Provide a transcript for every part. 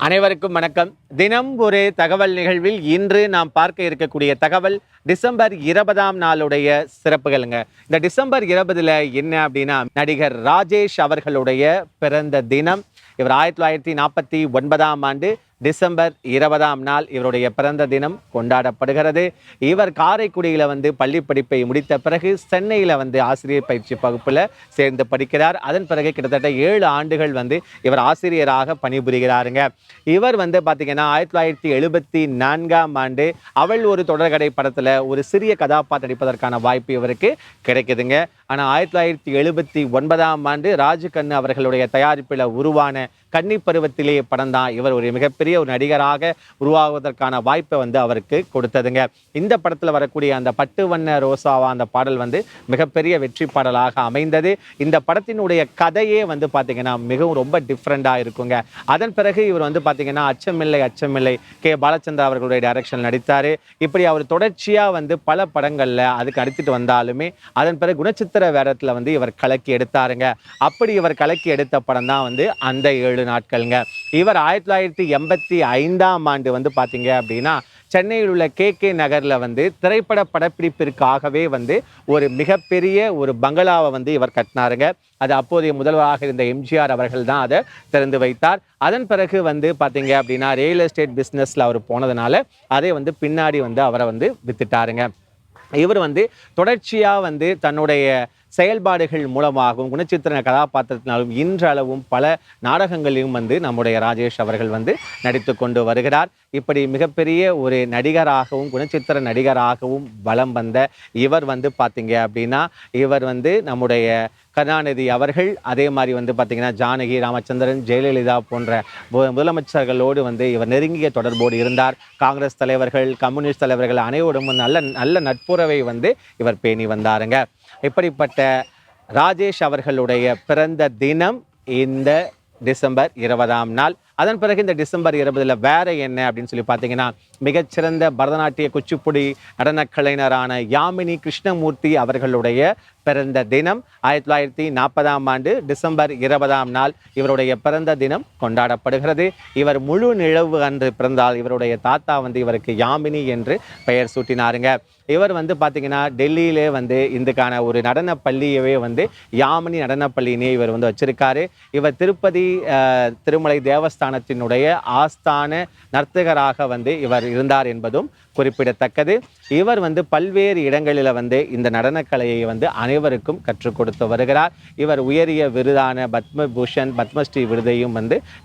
அனைவருக்கும் வணக்கம். தினம் ஒரு தகவல் நிகழ்வில் இன்று நாம் பார்க்க இருக்கக்கூடிய தகவல் டிசம்பர் 20ஆம் நாளுடைய சிறப்புகளுங்க. இந்த டிசம்பர் 20ல என்ன அப்படின்னா, நடிகர் ராஜேஷ் அவர்களுடைய பிறந்த தினம். இவர் 1949ஆம் ஆண்டு டிசம்பர் 20ஆம் நாள் இவருடைய பிறந்த தினம் கொண்டாடப்படுகிறது. இவர் காரைக்குடியில் பள்ளி படிப்பை முடித்த பிறகு சென்னையில் ஆசிரியர் பயிற்சி வகுப்பில் சேர்ந்து படிக்கிறார். அதன் பிறகு கிட்டத்தட்ட 7 ஆண்டுகள் இவர் ஆசிரியராக பணிபுரிகிறாருங்க. இவர் பார்த்தீங்கன்னா 1974ஆம் ஆண்டு அவள் ஒரு தொடர்கதை படத்தில் ஒரு சிறிய கதாபாத்திரம் நடிப்பதற்கான வாய்ப்பு இவருக்கு கிடைக்குதுங்க. ஆனால் 1979ஆம் ஆண்டு ராஜுகண்ணு அவர்களுடைய தயாரிப்பில் உருவான கன்னி பருவத்திலே படம் தான் இவர் ஒரு மிகப்பெரிய ஒரு நடிகராக உருவாகுவதற்கான வாய்ப்பை அவருக்கு கொடுத்ததுங்க. இந்த படத்தில் வரக்கூடிய அந்த பட்டு வண்ண ரோசாவா அந்த பாடல் மிகப்பெரிய வெற்றி பாடலாக அமைந்தது. இந்த படத்தினுடைய கதையே பார்த்தீங்கன்னா மிகவும் ரொம்ப டிஃப்ரெண்டாக இருக்குங்க. அதன் பிறகு இவர் பார்த்தீங்கன்னா அச்சமில்லை அச்சமில்லை கே பாலச்சந்திரா அவர்களுடைய டைரக்ஷன் நடித்தார். இப்படி அவர் தொடர்ச்சியாக பல படங்களில் அதுக்கு நடித்துட்டு வந்தாலுமே அதன் பிறகு குணச்சித்திர வேடத்தில் இவர் கலக்கி எடுத்தாருங்க. அப்படி இவர் கலக்கி எடுத்த படம் தான் அந்த 7 நாட்கள்ங்க. இவர் 1985ஆம் ஆண்டு பார்த்தீங்க அப்படின்னா சென்னையில் உள்ள கே நகரில் திரைப்பட படப்பிடிப்பிற்காகவே ஒரு மிகப்பெரிய ஒரு பங்களாவை இவர் கட்டினாருங்க. அது அப்போதைய முதல்வராக இருந்த எம்ஜிஆர் அவர்கள் தான் அதை திறந்து வைத்தார். அதன் பிறகு பார்த்தீங்க அப்படின்னா ரியல் எஸ்டேட் பிஸ்னஸில் அவர் போனதுனால அதை பின்னாடி அவரை வித்துட்டாருங்க. இவர் தொடர்ச்சியாக தன்னுடைய செயல்பாடுகள் மூலமாகவும் குணச்சித்திர கதாபாத்திரத்தினாலும் இன்றளவும் பல நாடகங்களிலும் நம்முடைய ராஜேஷ் அவர்கள் நடித்து கொண்டு வருகிறார். இப்படி மிகப்பெரிய ஒரு நடிகராகவும் குணச்சித்திர நடிகராகவும் வலம் வந்த இவர் பார்த்தீங்க அப்படின்னா இவர் நம்முடைய கருணாநிதி அவர்கள், அதே மாதிரி பார்த்தீங்கன்னா ஜானகி, ராமச்சந்திரன், ஜெயலலிதா போன்ற முதலமைச்சர்களோடு இவர் நெருங்கிய தொடர்போடு இருந்தார். காங்கிரஸ் தலைவர்கள், கம்யூனிஸ்ட் தலைவர்கள் அனைவரும் நல்ல நட்புறவை இவர் பேணி வந்தாருங்க. இப்படிப்பட்ட ராஜேஷ் அவர்களுடைய பிறந்த தினம் இந்த டிசம்பர் 20ஆம் நாள். அதன் பிறகு இந்த டிசம்பர் 20ல் வேற என்ன அப்படின்னு சொல்லி பார்த்தீங்கன்னா, மிகச்சிறந்த பரதநாட்டிய குச்சிப்புடி நடன கலைஞரான யாமினி கிருஷ்ணமூர்த்தி அவர்களுடைய பிறந்த தினம். 1940ஆம் ஆண்டு டிசம்பர் 20ஆம் நாள் இவருடைய பிறந்த தினம் கொண்டாடப்படுகிறது. இவர் முழு நிலவு அன்று பிறந்தால் இவருடைய தாத்தா இவருக்கு யாமினி என்று பெயர் சூட்டினாருங்க. இவர் பார்த்தீங்கன்னா டெல்லியிலே இதுக்கான ஒரு நடன பள்ளியவே யாமினி நடனப்பள்ளினே இவர் வச்சிருக்காரு. இவர் திருப்பதி திருமலை தேவஸ்தானத்தினுடைய ஆஸ்தான நர்த்தகராக இவர் இருந்தார் என்பதும் குறிப்பிடத்தக்கது. இவர் பல்வேறு இடங்களில் இந்த நடனக்கலையை அனைவருக்கும் கற்றுக் கொடுத்து வருகிறார். இவர் உயரிய விருதான பத்மபூஷன், பத்மஸ்ரீ விருதையும்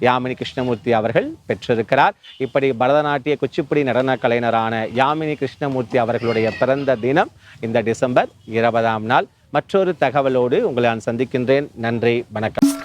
யாமினி கிருஷ்ணமூர்த்தி அவர்கள் பெற்றிருக்கிறார். இப்படி பரதநாட்டிய குச்சிப்புடி நடன கலைஞரான யாமினி கிருஷ்ணமூர்த்தி அவர்களுடைய பிறந்த தினம் இந்த டிசம்பர் 20ஆம் நாள். மற்றொரு தகவலோடு உங்களை நான் சந்திக்கின்றேன். நன்றி, வணக்கம்.